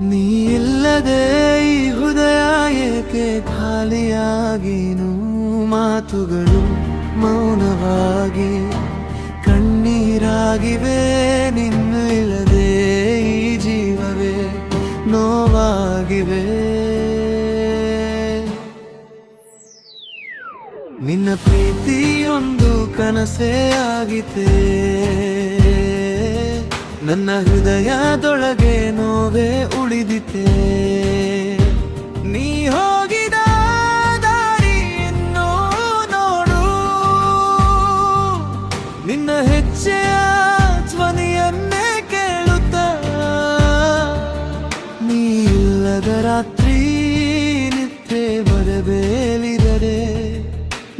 ನೀ ಇಲ್ಲದೆ ಈ ಹೃದಯ ಏಕೆ ಖಾಲಿಯಾಗಿನು ಮಾತುಗಳು ಮೌನವಾಗಿ ಕಣ್ಣೀರಾಗಿವೆ ನಿನ್ನ ಇಲ್ಲದೆ ಈ ಜೀವವೇ ನೋವಾಗಿವೆ ನಿನ್ನ ಪ್ರೀತಿಯೊಂದು ಕನಸೇ ಆಗಿತೆ ನನ್ನ ಹೃದಯದೊಳಗೆ ನೋವೇ ಉಳಿದಿತೆ ನೀ ಹೋಗಿದ ದಾರಿ ಇನ್ನೂ ನೋಡು ನಿನ್ನ ಹೆಜ್ಜೆಯ ಧ್ವನಿಯನ್ನೇ ಕೇಳುತ್ತ ನೀ ಇಲ್ಲದ ರಾತ್ರಿ ನಿತ್ರೆ ಬರಬೇಲಿದರೆ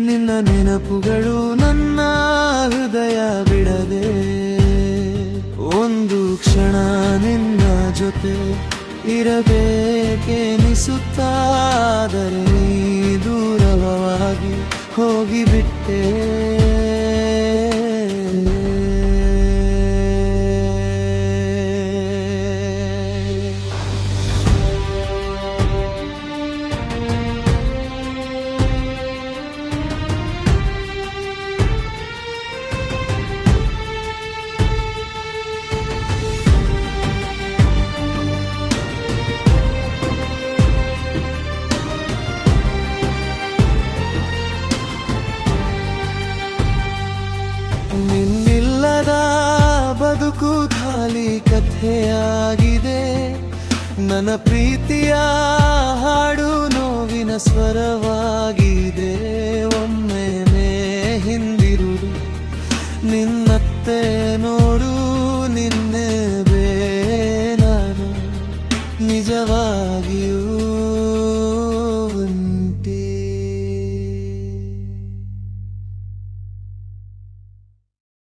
ನಿನ್ನ ನೆನಪುಗಳು ನನ್ನ ಹೃದಯ ಬಿಡದೆ ಒಂದು ಕ್ಷಣ ನಿನ್ನ ಜೊತೆ ಇರಬೇಕೆನಿಸುತ್ತಾದರೆ ನೀ ದೂರವಾಗಿ ಹೋಗಿಬಿಟ್ಟೆ ನಿನ್ನಿಲ್ಲದ ಬದುಕು ಖಾಲಿ ಕಥೆಯಾಗಿದೆ ನನ್ನ ಪ್ರೀತಿಯ ಹಾಡು ನೋವಿನ ಸ್ವರವಾಗಿದೆ ಒಮ್ಮೆ ಹಿಂದಿರುಳು ನಿನ್ನತ್ತೆ ನೋಡು